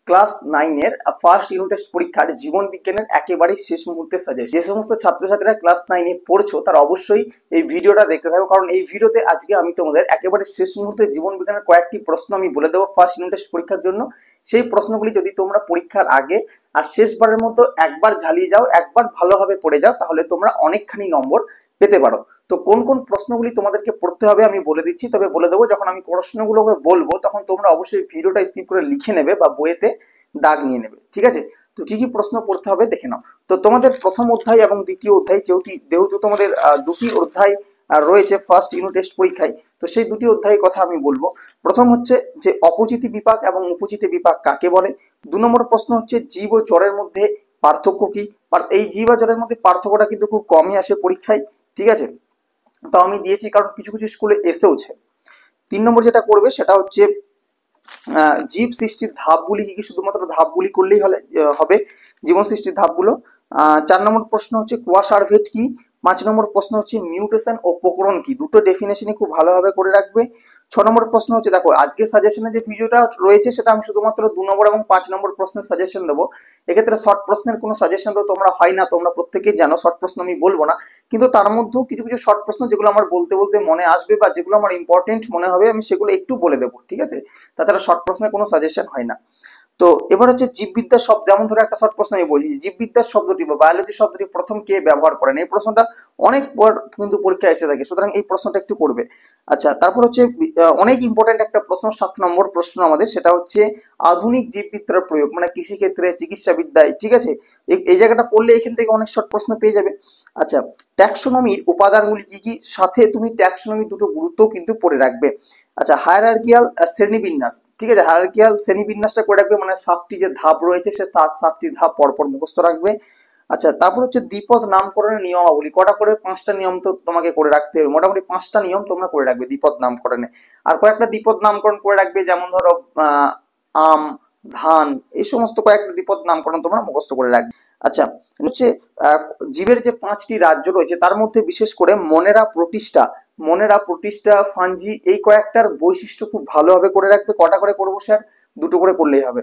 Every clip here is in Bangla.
ক্লাস 9 এর ফার্স্ট ইউনিট টেস্ট পরীক্ষার জীবন বিজ্ঞানের একেবারে শেষ মুহূর্তে সাজেশন। যে সমস্ত ছাত্রছাত্রীরা ক্লাস 9 এ পড়ছো তারা অবশ্যই এই ভিডিওটা দেখতে থাকো, কারণ এই ভিডিওতে আজকে আমি তোমাদের একেবারে শেষ মুহূর্তে জীবন বিজ্ঞানের কয়েকটি প্রশ্ন আমি বলে দেবো ফার্স্ট ইউনিট টেস্ট পরীক্ষার জন্য। সেই প্রশ্নগুলি যদি তোমরা পরীক্ষার আগে আর শেষবারের মতো একবার ঝালিয়ে যাও, একবার ভালোভাবে পড়ে যাও, তাহলে তোমরা অনেকখানি নম্বর পেতে পারো। তো কোন কোন প্রশ্নগুলি তোমাদেরকে পড়তে হবে আমি বলে দিচ্ছি, তবে বলে দেবো যখন আমি প্রশ্নগুলোকে বলবো তখন তোমরা অবশ্যই ভিডিওটা স্কিপ করে লিখে নেবে বা বইয়েতে দাগ নিয়ে নেবে, ঠিক আছে? তো কি কি প্রশ্ন পড়তে হবে দেখে নাও। তো তোমাদের প্রথম অধ্যায় এবং দ্বিতীয় অধ্যায় যেহেতু তোমাদের দুটি অধ্যায় রয়েছে ফার্স্ট ইউনিট টেস্ট পরীক্ষায়, তো সেই দুটি অধ্যায়ের কথা আমি বলবো। প্রথম হচ্ছে যে অপচিতি বিপাক এবং উপচিতি বিপাক কাকে বলে। 2 নম্বর প্রশ্ন হচ্ছে জীব ও জড়ের মধ্যে পার্থক্য কি। এই জীব আর জড়ের মধ্যে পার্থক্যটা কিন্তু খুব কমই আসে পরীক্ষায়, ঠিক আছে? তো আমি দিয়েছি কারণ কিছু কিছু স্কুলে এসেওছে। 3 নম্বর যেটা করবে সেটা হচ্ছে জীব সৃষ্টির ধাপগুলি কি কি, শুধুমাত্র ধাপগুলি করলেই হবে জীবন সৃষ্টির ধাপগুলো। 4 নম্বর প্রশ্ন হচ্ছে কোয়াসার্ভেট কি। 5 নম্বর প্রশ্ন হচ্ছে মিউটেশন ও প্রকরণ কি, দুটো ডেফিনেশনই খুব ভালোভাবে করে রাখবে। 6 নম্বর প্রশ্ন হচ্ছে, দেখো আজকে সাজেশনে যে ভিডিওটা রয়েছে সেটা আমি শুধুমাত্র 2 নম্বর এবং 5 নম্বর প্রশ্নের সাজেশন দেবো। এক্ষেত্রে শর্ট প্রশ্নের কোনো সাজেশন তো তোমরা হয় না, তোমরা প্রত্যেকেই জানো শর্ট প্রশ্ন আমি বলবো না, কিন্তু তার মধ্যেও কিছু কিছু শর্ট প্রশ্ন যেগুলো আমার বলতে বলতে মনে আসবে বা যেগুলো আমার ইম্পর্টেন্ট মনে হবে আমি সেগুলো একটু বলে দেবো, ঠিক আছে? তাছাড়া শর্ট প্রশ্নের কোনো সাজেশন হয় না। তো এবার হচ্ছে জীববিদ্যার শব্দ, যেমন ধরো একটা শর্ট প্রশ্ন আমি বলছি, জীববিদ্যার শব্দটি বা বায়োলজি শব্দটি প্রথম কে ব্যবহার করেন। এই প্রশ্নটা অনেক পর কিন্তু পরীক্ষায় এসে থাকে, সুতরাং এই প্রশ্নটা একটু করবে। আচ্ছা, তারপর হচ্ছে অনেক ইম্পর্টেন্ট একটা প্রশ্ন, 7 নম্বর প্রশ্ন আমাদের, সেটা হচ্ছে আধুনিক জীববিদ্যার প্রয়োগ, মানে কৃষিক্ষেত্রে, চিকিৎসা বিদ্যায়, ঠিক আছে? এই জায়গাটা পড়লে এখান থেকে অনেক শর্ট প্রশ্ন পেয়ে যাবে। আচ্ছা, ট্যাক্সোনমির উপাদানগুলি কি কি, সাথে তুমি ট্যাক্সোনমির দুটো গুরুত্ব কিন্তু পড়ে রাখবে। আচ্ছা, হায়ারার্কিয়াল শ্রেণীবিন্যাস, ঠিক আছে? হায়ারার্কিয়াল শ্রেণীবিন্যাসটা করে রাখবে, মানে 7টি যে ধাপ রয়েছে সে 7টি ধাপ পরপর মুখস্থ রাখবে। আচ্ছা, তারপর হচ্ছে দ্বিপদ নামকরণের নিয়মাবলী, কটা করে 5টা নিয়ম তো তোমাকে করে রাখতে হবে, মোটামুটি 5টা নিয়ম তোমরা করে রাখবে দ্বিপদ নামকরণে। আর কয়েকটা দ্বিপদ নামকরণ করে রাখবে, যেমন ধরো আম, ধান, এই সমস্ত কয়েকটা দ্বিপদ নামকরণ তোমরা মুখস্থ করে রাখবে। আচ্ছা, হচ্ছে জীবের যে 5টি রাজ্য রয়েছে তার মধ্যে বিশেষ করে মনেরা, প্রোটিস্টা, ফাঞ্জি, এই কয়েকটার বৈশিষ্ট্য খুব ভালোভাবে করে রাখবে। কটা করে করবো স্যার? 2টো করে করলেই হবে।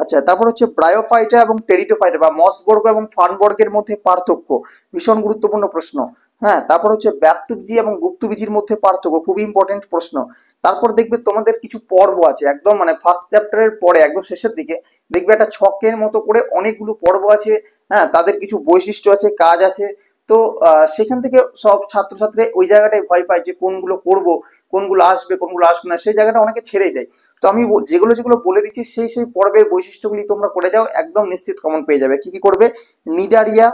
আচ্ছা, তারপর হচ্ছে ব্রায়োফাইটা এবং টেরিটোফাইটা বা মসবর্গ এবং ফার্নবর্গের মধ্যে পার্থক্য, ভীষণ গুরুত্বপূর্ণ প্রশ্ন। হ্যাঁ, তারপর হচ্ছে ব্যাপ্তবীজি এবং গুপ্তবীজির মধ্যে পার্থক্য, খুবই ইম্পর্টেন্ট প্রশ্ন। তারপর দেখবে তোমাদের কিছু পর্ব আছে, একদম মানে ফার্স্ট চ্যাপ্টারের পরে একদম শেষের দিকে দেখবে একটা ছকের মতো করে অনেকগুলো পর্ব আছে। হ্যাঁ, তাদের কিছু বৈশিষ্ট্য আছে, কাজ আছে। তো সেখান থেকে সব ছাত্রছাত্রী ওই জায়গাটায় ভয় পায় যে কোনগুলো করব, কোনগুলো আসবে, কোনগুলো আসবে না, সেই জায়গাটা অনেকে ছেড়েই দেয়। তো আমি যেগুলো যেগুলো বলে দিচ্ছি সেই পর্বের বৈশিষ্ট্যগুলি তোমরা করে যাও, একদম নিশ্চিত কমন পেয়ে যাবে। কি কি করবে? নিডারিয়া,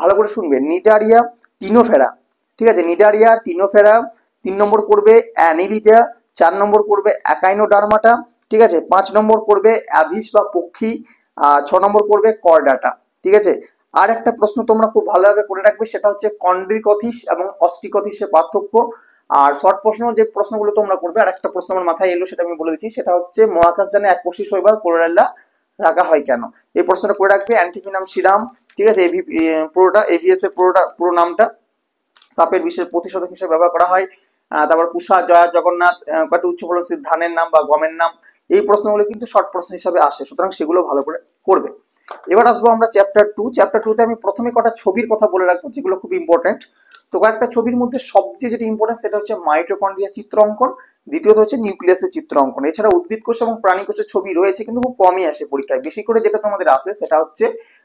ভালো করে শুনবে, নিডারিয়া, টিনোফেরা, ঠিক আছে? Cnidaria, Ctenophora. 3 নম্বর করবে অ্যানিলিডা। 4 নম্বর করবে অ্যাকাইনোডার্মাটা, ঠিক আছে? 5 নম্বর করবে অ্যাভিস বা পক্ষী। 6 নম্বর করবে করডাটা, ঠিক আছে? আর একটা প্রশ্ন তোমরা খুব ভালোভাবে করে রাখবে, সেটা হচ্ছে কন্ড্রিকথিস এবং অস্টিকথিসের পার্থক্য। আর শর্ট প্রশ্ন যে প্রশ্নগুলো তোমরা করবে, আর একটা প্রশ্ন আমার মাথায় এলো সেটা আমি বলে দিচ্ছি, সেটা হচ্ছে মহাকাশযানে এককোষী শৈবাল ক্লোরেলা রাখা হয় কেন, এই প্রশ্নটা করে রাখবে। অ্যান্টিফিনাম সিরাম, ঠিক আছে? পুরোটা এভিএস এর পুরো নামটা সাপের বিষের প্রতিষেধক হিসেবে ব্যবহার করা হয়। তারপর পুষা, জয়া, জগন্নাথ, কয়েকটা উচ্চ ফলনশীল ধানের নাম বা গমের নাম, এই প্রশ্নগুলো কিন্তু শর্ট প্রশ্ন হিসাবে আসে, সুতরাং সেগুলো ভালো করে করবে। এবার আসবো আমরা চ্যাপ্টার 2। চ্যাপ্টার 2 তে আমি প্রথমে কটা ছবির কথা বলে রাখবো যেগুলো খুব ইম্পর্টেন্ট। তো কয়েকটা ছবির মধ্যে সবচেয়ে যেটা ইম্পর্টেন্ট সেটা হচ্ছে মাইটোকন্ড্রিয়া চিত্র অঙ্কন, দ্বিতীয়ত হচ্ছে নিউক্লিয়াসের চিত্র অঙ্কন। এছাড়া উদ্ভিদ কোষ এবং প্রাণী কোষের ছবি রয়েছে কিন্তু খুব কমই আসে পরীক্ষায়, বেশি করে যেটা তোমাদের আসে সেটা হচ্ছে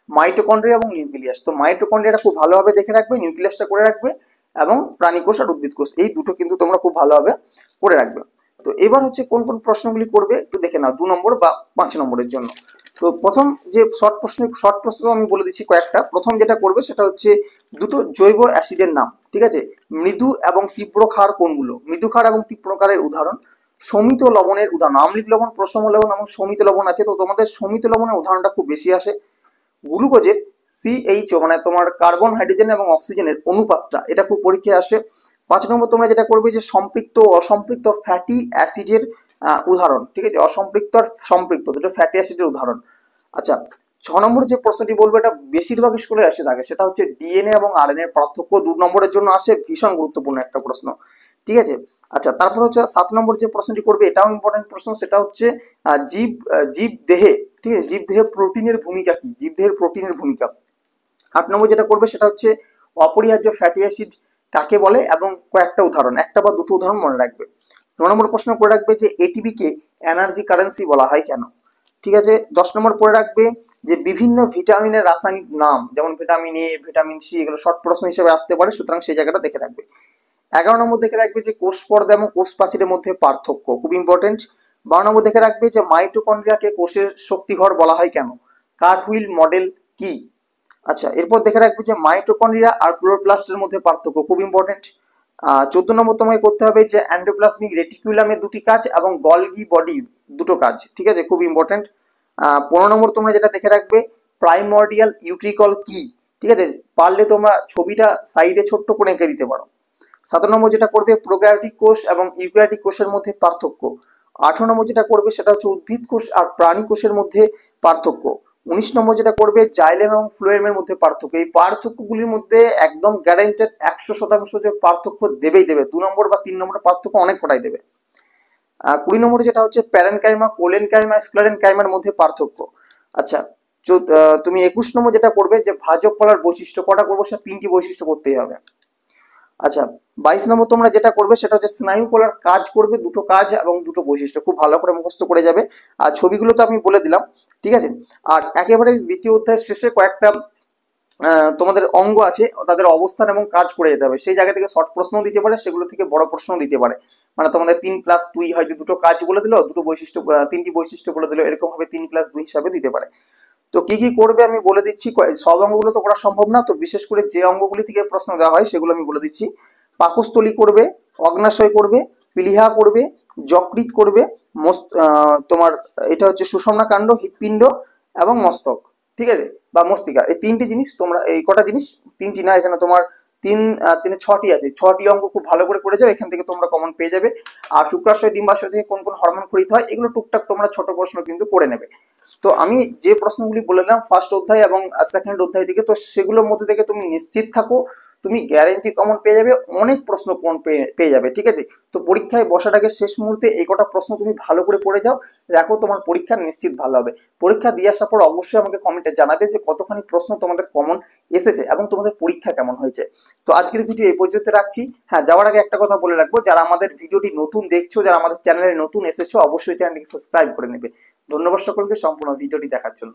মাইটোকন্ড্রিয়া এবং নিউক্লিয়াস। তো মাইটোকন্ড্রিয়াটা খুব ভালোভাবে দেখে রাখবে, নিউক্লিয়াসটা করে রাখবে, এবং প্রাণী কোষ আর উদ্ভিদ কোষ এই দুটো কিন্তু তোমরা খুব ভালোভাবে করে রাখবে। তো এবার হচ্ছে কোন কোন প্রশ্নগুলি করবে একটু দেখে নাও 2 নম্বর বা 5 নম্বরের জন্য। তো প্রথম যে শর্ট প্রশ্ন আমি বলে দিচ্ছি কয়েকটা। প্রথম যেটা করবে সেটা হচ্ছে দুটো জৈব অ্যাসিডের নাম, ঠিক আছে? মৃদু এবং তীব্র ক্ষার কোনগুলো? মৃদু ক্ষার এবং তীব্র ক্ষারের উদাহরণ। সমিত লবণের উদাহরণ, আম্লিক লবণ, প্রশম লবণ এবং সমিত লবণ আছে, তো তোমাদের সমিত লবণের উদাহরণটা খুব বেশি আসে। গ্লুকোজের সিএইচও মানে তোমার কার্বন, হাইড্রোজেন এবং অক্সিজেনের অনুপাতটা, এটা খুব পরীক্ষায় আসে। 5 নম্বর তোমরা যেটা করবে যে সম্পৃক্ত ও অসম্পৃক্ত ফ্যাটি অ্যাসিডের উদাহরণ, ঠিক আছে? অসম্পৃক্ত আর সম্পৃক্ত দুটো ফ্যাটি অ্যাসিডের উদাহরণ। আচ্ছা, 6 নম্বর যে প্রশ্নটি বলবো এটা বেশিরভাগ স্কুলে আসে থাকে, সেটা হচ্ছে ডিএনএ এবং আরএনএ এর পার্থক্য, 2 নম্বরের জন্য আসে, ভীষণ গুরুত্বপূর্ণ একটা প্রশ্ন, ঠিক আছে? আচ্ছা, তারপর হচ্ছে 7 নম্বর যে প্রশ্নটি করবে, এটাও ইম্পর্টেন্ট প্রশ্ন, সেটা হচ্ছে জীব দেহে, ঠিক আছে, জীব দেহে প্রোটিনের ভূমিকা কি, জীব দেহের প্রোটিনের ভূমিকা। 8 নম্বর যেটা করবে সেটা হচ্ছে অপরিহার্য ফ্যাটি অ্যাসিড কাকে বলে এবং কয়েকটা উদাহরণ, একটা বা দুটো উদাহরণ মনে রাখবে। 9 নম্বর প্রশ্ন করে রাখবে যে এটিপি কে এনার্জি কারেন্সি বলা হয় কেন। ঠিক আছে। 10 নম্বর পড়ে রাখবে যে বিভিন্ন ভিটামিনের রাসায়নিক নাম, যেমন ভিটামিন এ, ভিটামিন সি, এগুলো শর্ট প্রশ্ন হিসেবে আসতে পারে, সুতরাং সেই জায়গাটা দেখে রাখবে। 11 নম্বর দেখে রাখবে যে কোষ পর্দা এবং কোষ প্রাচীরের মধ্যে পার্থক্য, খুব ইম্পর্টেন্ট। 12 নম্বর দেখে রাখবে যে মাইটোকন্ড্রিয়াকে কোষের শক্তিঘর বলা হয় কেন, কার্টহুইল মডেল কি। আচ্ছা, এরপর দেখে রাখবে যে মাইটোকন্ড্রিয়া আর ক্লোরোপ্লাস্টের মধ্যে পার্থক্য, খুব ইম্পর্টেন্ট। 14 নম্বর তোমাকে করতে হবে যে অ্যান্ডোপ্লাজমিক রেটিকুলামের দুটি কাজ এবং গলগি বডি দুটো কাজ, ঠিক আছে, খুব ইম্পর্টেন্ট। 15 নম্বর তোমরা যেটা দেখে রাখবে প্রাইমর্ডিয়াল ইউট্রিকল কি, ঠিক আছে, পারলে তোমরা ছবিটা সাইডে ছোট্ট করে এঁকে দিতে পারো। 17 নম্বর যেটা করবে প্রোক্যারিওটিক কোষ এবং ইউক্যারিওটিক কোষের মধ্যে পার্থক্য। 18 নম্বর যেটা করবে সেটা হচ্ছে উদ্ভিদ কোষ আর প্রাণী কোষের মধ্যে পার্থক্য। 19 নম্বর যেটা করবে জাইলেম এবং ফ্লোয়েমের মধ্যে পার্থক্য। এই পার্থক্যগুলির মধ্যে একদম গ্যারান্টেড 100% যে পার্থক্য দেবেই দেবে, 2 নম্বর বা 3 নম্বরের পার্থক্য অনেক কটাই দেবে। 20 নম্বর যেটা হচ্ছে প্যারেনকাইমা, কোলেনকাইমা, স্ক্লেরেনকাইমার মধ্যে পার্থক্য। আচ্ছা, তুমি 21 নম্বর যেটা করবে যে ভাজক কলার বৈশিষ্ট্য কটা করবো, সেটা 3টি বৈশিষ্ট্য করতেই হবে। আচ্ছা, 22 নম্বর তোমরা যেটা করবে সেটা হচ্ছে স্নায়ু কলার কাজ করবে, দুটো কাজ এবং দুটো বৈশিষ্ট্য, খুব ভালো করে মুখস্থ করে যাবে। আর ছবিগুলো তো আমি বলে দিলাম, ঠিক আছে। আর একেবারে দ্বিতীয় অধ্যায়ের শেষে কয়েকটা তোমাদের অঙ্গ আছে, তাদের অবস্থান এবং কাজ করে যেতে হবে, সেই জায়গা থেকে শর্ট প্রশ্ন দিতে পারে, সেগুলো থেকে বড় প্রশ্ন দিতে পারে। মানে তোমাদের 3+2 হয়তো দুটো কাজ বলে দিল, দুটো বৈশিষ্ট্য, 3টি বৈশিষ্ট্য বলে দিল, এরকম ভাবে 3+2 হিসাবে দিতে পারে। তো কি কি করবে আমি বলে দিচ্ছি, সব অঙ্গগুলো তো করা সম্ভব না, তো বিশেষ করে যে অঙ্গগুলি থেকে প্রশ্ন দেওয়া হয় সেগুলো আমি বলে দিচ্ছি। পাকস্থলী করবে, অগ্নাশয় করবে, প্লীহা করবে, যকৃৎ করবে, তোমার এটা হচ্ছে সুষুম্না কাণ্ড, হৃৎপিণ্ড এবং মস্তক, ঠিক আছে, বা মস্তিকা। এই 3টি জিনিস তোমরা, এই কটা জিনিস, 3টি না, এখানে তোমার তিনে 6টি আছে, 6টি অঙ্ক খুব ভালো করে যাও, এখান থেকে তোমরা কমন পেয়ে যাবে। আর শুক্রাশয় ডিম্বাশয় থেকে কোন কোন হরমোন খরিত হয়, এগুলো টুকটাক তোমরা ছোট প্রশ্ন কিন্তু করে নেবে। তো আমি যে প্রশ্নগুলি বলে দিলাম ফার্স্ট অধ্যায় এবং সেকেন্ড অধ্যায় থেকে, তো সেগুলোর মধ্যে থেকে তুমি নিশ্চিত থাকো তুমি গ্যারেন্টি কমন পেয়ে যাবে, অনেক প্রশ্ন কমন পেয়ে যাবে, ঠিক আছে। তো পরীক্ষায় বসার আগে শেষ মুহূর্তে এই কটা প্রশ্ন তুমি ভালো করে পড়ে যাও, দেখো তোমার পরীক্ষা নিশ্চিত ভালো হবে। পরীক্ষা দিয়ে আসার পর অবশ্যই আমাকে কমেন্টে জানাবে যে কতখানি প্রশ্ন তোমাদের কমন এসেছে এবং তোমাদের পরীক্ষা কেমন হয়েছে। তো আজকের ভিডিও এই পর্যন্ত রাখছি। হ্যাঁ, যাওয়ার আগে একটা কথা বলে রাখবো, যারা আমাদের ভিডিওটি নতুন দেখছো, যারা আমাদের চ্যানেলে নতুন এসেছো, অবশ্যই চ্যানেলটিকে সাবস্ক্রাইব করে নেবে। ধন্যবাদ সকলকে সম্পূর্ণ ভিডিওটি দেখার জন্য।